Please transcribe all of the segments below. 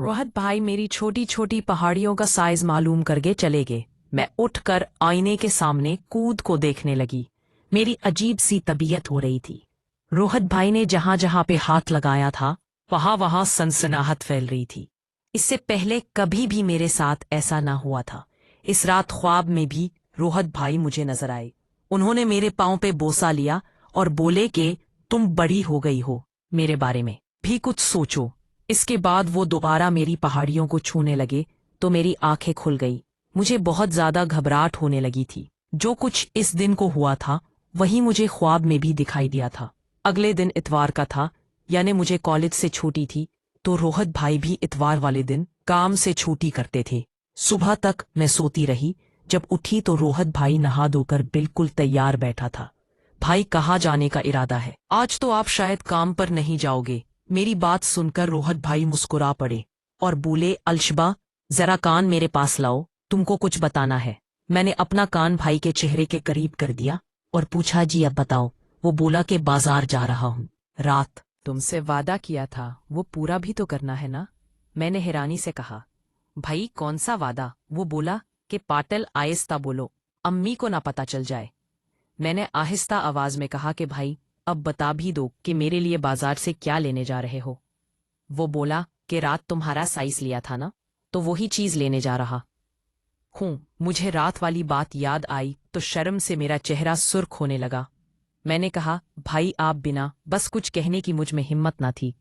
रोहत भाई मेरी छोटी छोटी पहाड़ियों का साइज मालूम करके चले गए। मैं उठकर आईने के सामने कूद को देखने लगी। मेरी अजीब सी तबीयत हो रही थी। रोहत भाई ने जहां जहां पे हाथ लगाया था वहां वहां सनसनाहट फैल रही थी। इससे पहले कभी भी मेरे साथ ऐसा ना हुआ था। इस रात ख्वाब में भी रोहत भाई मुझे नजर आए। उन्होंने मेरे पांव पे बोसा लिया और बोले कि तुम बड़ी हो गई हो, मेरे बारे में भी कुछ सोचो। इसके बाद वो दोबारा मेरी पहाड़ियों को छूने लगे तो मेरी आंखें खुल गई। मुझे बहुत ज्यादा घबराहट होने लगी थी। जो कुछ इस दिन को हुआ था वही मुझे ख्वाब में भी दिखाई दिया था। अगले दिन इतवार का था, यानी मुझे कॉलेज से छुट्टी थी, तो रोहत भाई भी इतवार वाले दिन काम से छुट्टी करते थे। सुबह तक मैं सोती रही। जब उठी तो रोहत भाई नहा धोकर बिल्कुल तैयार बैठा था। भाई, कहाँ जाने का इरादा है? आज तो आप शायद काम पर नहीं जाओगे। मेरी बात सुनकर रोहत भाई मुस्कुरा पड़े और बोले, अलशबा, जरा कान मेरे पास लाओ, तुमको कुछ बताना है। मैंने अपना कान भाई के चेहरे के करीब कर दिया और पूछा, जी अब बताओ। वो बोला कि बाजार जा रहा हूँ। रात तुमसे वादा किया था वो पूरा भी तो करना है ना? मैंने हैरानी से कहा। भाई, कौन सा वादा? वो बोला कि पाटल आहिस्ता बोलो, अम्मी को ना पता चल जाए। मैंने आहिस्ता आवाज में कहा कि भाई, अब बता भी दो कि मेरे लिए बाजार से क्या लेने जा रहे हो। वो बोला कि रात तुम्हारा साइज लिया था ना, तो वही चीज लेने जा रहा हूँ। मुझे रात वाली बात याद आई तो शर्म से मेरा चेहरा सुर्ख होने लगा। मैंने कहा, भाई आप बिना बस कुछ कहने की मुझ में हिम्मत ना थी।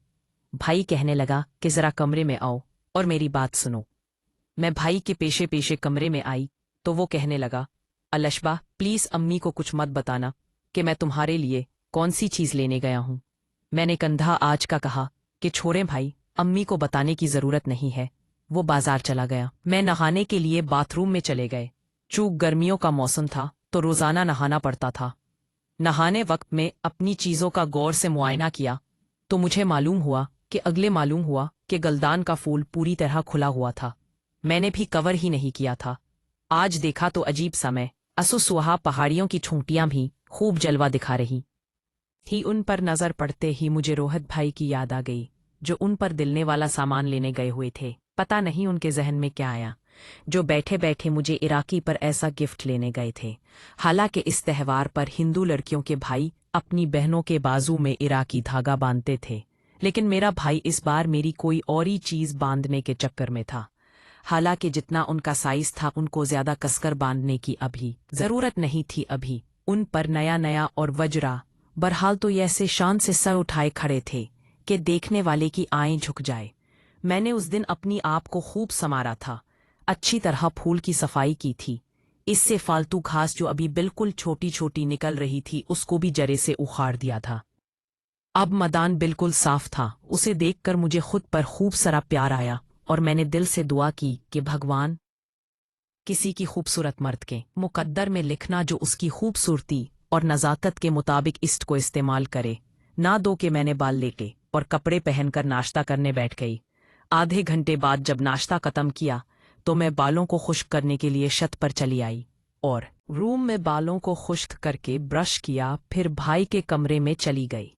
भाई कहने लगा कि जरा कमरे में आओ और मेरी बात सुनो। मैं भाई के पेशे पेशे कमरे में आई तो वो कहने लगा, अलशबा, प्लीज अम्मी को कुछ मत बताना कि मैं तुम्हारे लिए कौन सी चीज लेने गया हूं। मैंने कंधा आज का कहा कि छोड़ें भाई, अम्मी को बताने की जरूरत नहीं है। वो बाजार चला गया। मैं नहाने के लिए बाथरूम में चले गए। चूंकि गर्मियों का मौसम था तो रोजाना नहाना पड़ता था। नहाने वक्त में अपनी चीजों का गौर से मुआयना किया तो मुझे मालूम हुआ कि गलदान का फूल पूरी तरह खुला हुआ था। मैंने भी कवर ही नहीं किया था। आज देखा तो अजीब समय असुसुहा पहाड़ियों की छूंटियां भी खूब जलवा दिखा रही थी। उन पर नजर पड़ते ही मुझे रोहत भाई की याद आ गई, जो उन पर दिलने वाला सामान लेने गए हुए थे। पता नहीं उनके जहन में क्या आया, जो बैठे बैठे मुझे इराकी पर ऐसा गिफ्ट लेने गए थे। हालांकि इस त्यौहार पर हिंदू लड़कियों के भाई अपनी बहनों के बाजू में इराकी धागा बांधते थे, लेकिन मेरा भाई इस बार मेरी कोई और ही चीज बांधने के चक्कर में था। हालांकि जितना उनका साइज था उनको ज्यादा कसकर बांधने की अभी जरूरत नहीं थी। अभी उन पर नया नया और वजरा बहरहाल तो ये ऐसे शान से सर उठाए खड़े थे कि देखने वाले की आंखें झुक जाए। मैंने उस दिन अपनी आप को खूब संवारा था, अच्छी तरह फूल की सफाई की थी। इससे फालतू घास जो अभी बिल्कुल छोटी छोटी निकल रही थी उसको भी जरे से उखाड़ दिया था। अब मैदान बिल्कुल साफ था। उसे देखकर मुझे खुद पर खूब सारा प्यार आया और मैंने दिल से दुआ की कि भगवान किसी की खूबसूरत मर्द के मुकद्दर में लिखना जो उसकी खूबसूरती और नज़ाकत के मुताबिक इस्ट को इस्तेमाल करे ना दो। कि मैंने बाल लेके और कपड़े पहनकर नाश्ता करने बैठ गई। आधे घंटे बाद जब नाश्ता खत्म किया तो मैं बालों को खुश्क करने के लिए छत पर चली आई और रूम में बालों को खुश्क करके ब्रश किया। फिर भाई के कमरे में चली गई।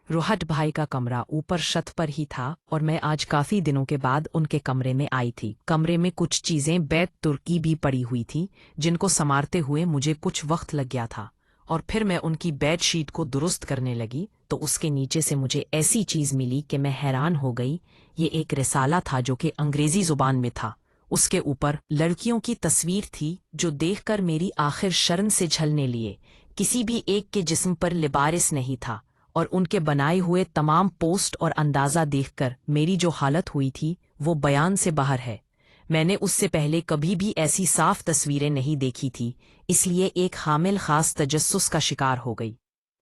रोहत भाई का कमरा ऊपर छत पर ही था और मैं आज काफी दिनों के बाद उनके कमरे में आई थी। कमरे में कुछ चीजें बैत तुर्की भी पड़ी हुई थी जिनको संवारते हुए मुझे कुछ वक्त लग गया था, और फिर मैं उनकी बेड शीट को दुरुस्त करने लगी तो उसके नीचे से मुझे ऐसी चीज मिली कि मैं हैरान हो गई। ये एक रिसाला था जो कि अंग्रेजी जुबान में था। उसके ऊपर लड़कियों की तस्वीर थी जो देखकर मेरी आखिर शर्म से झलने लिए। किसी भी एक के जिस्म पर लिबारिस नहीं था और उनके बनाए हुए तमाम पोस्ट और अंदाजा देखकर मेरी जो हालत हुई थी वो बयान से बाहर है। मैंने उससे पहले कभी भी ऐसी साफ तस्वीरें नहीं देखी थी, इसलिए एक हामिल खास तजस्सुस का शिकार हो गई।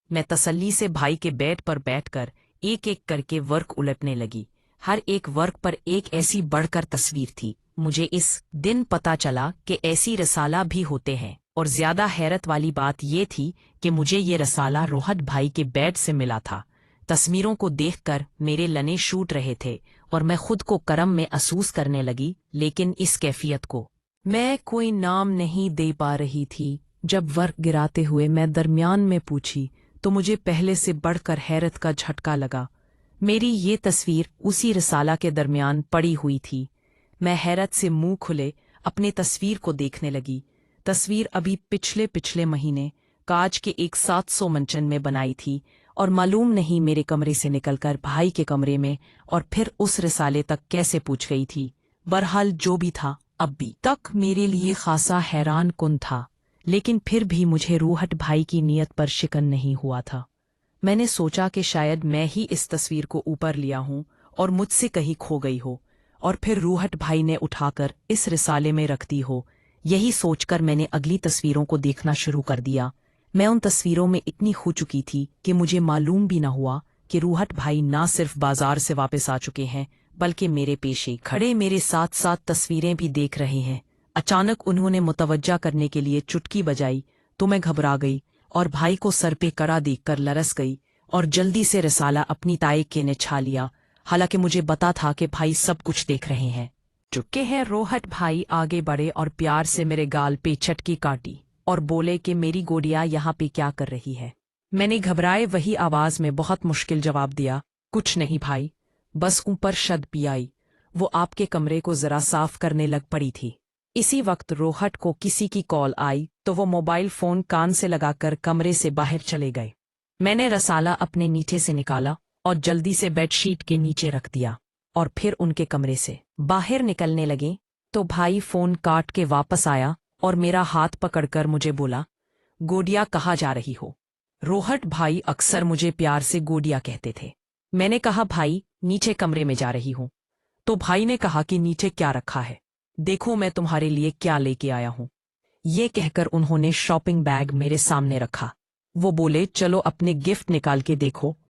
मैं तसल्ली से भाई के बेड पर बैठकर एक एक करके वर्क उलटने लगी। हर एक वर्क पर एक ऐसी बढ़कर तस्वीर थी। मुझे इस दिन पता चला कि ऐसी रसाला भी होते हैं, और ज्यादा हैरत वाली बात ये थी कि मुझे ये रसाला रोहत भाई के बेड से मिला था। तस्वीरों को देखकर मेरे लने शूट रहे थे और मैं खुद को करम में महसूस करने लगी, लेकिन इस कैफियत को मैं कोई नाम नहीं दे पा रही थी। जब वर्क गिराते हुए मैं दरमियान में पूछी तो मुझे पहले से बढ़कर हैरत का झटका लगा। मेरी ये तस्वीर उसी रिसाला के दरमियान पड़ी हुई थी। मैं हैरत से मुंह खुले अपने तस्वीर को देखने लगी। तस्वीर अभी पिछले पिछले महीने कांच के एक 700 मंचन में बनाई थी और मालूम नहीं मेरे कमरे से निकलकर भाई के कमरे में और फिर उस रिसाले तक कैसे पूछ गई थी। बहरहाल जो भी था अब भी तक मेरे लिए खासा हैरान कुन था, लेकिन फिर भी मुझे रूहट भाई की नीयत पर शिकन नहीं हुआ था। मैंने सोचा कि शायद मैं ही इस तस्वीर को ऊपर लिया हूं और मुझसे कहीं खो गई हो और फिर रूहट भाई ने उठाकर इस रिसाले में रख दी हो। यही सोचकर मैंने अगली तस्वीरों को देखना शुरू कर दिया। मैं उन तस्वीरों में इतनी खो चुकी थी कि मुझे मालूम भी न हुआ कि रूहट भाई ना सिर्फ बाजार से वापस आ चुके हैं बल्कि मेरे पेशे खड़े मेरे साथ साथ तस्वीरें भी देख रहे हैं। अचानक उन्होंने मुतवज्जा करने के लिए चुटकी बजाई तो मैं घबरा गई और भाई को सर पे कड़ा देखकर लरस गई और जल्दी से रिसाला अपनी ताई के ने छा लिया। हालांकि मुझे पता था कि भाई सब कुछ देख रहे हैं। चुपके हैं। रोहट भाई आगे बढ़े और प्यार से मेरे गाल पे चटकी काटी और बोले कि मेरी गोडिया यहाँ पे क्या कर रही है। मैंने घबराए वही आवाज में बहुत मुश्किल जवाब दिया, कुछ नहीं भाई, बस ऊपर शद पी आई। वो आपके कमरे को जरा साफ करने लग पड़ी थी। इसी वक्त रोहट को किसी की कॉल आई तो वो मोबाइल फोन कान से लगाकर कमरे से बाहर चले गए। मैंने रसाला अपने नीचे से निकाला और जल्दी से बेडशीट के नीचे रख दिया और फिर उनके कमरे से बाहर निकलने लगे तो भाई फोन काट के वापस आया और मेरा हाथ पकड़कर मुझे बोला, गोडिया कहाँ जा रही हो। रोहट भाई अक्सर मुझे प्यार से गोडिया कहते थे। मैंने कहा भाई नीचे कमरे में जा रही हूं। तो भाई ने कहा कि नीचे क्या रखा है, देखो मैं तुम्हारे लिए क्या लेके आया हूं। ये कहकर उन्होंने शॉपिंग बैग मेरे सामने रखा। वो बोले चलो अपने गिफ्ट निकाल के देखो।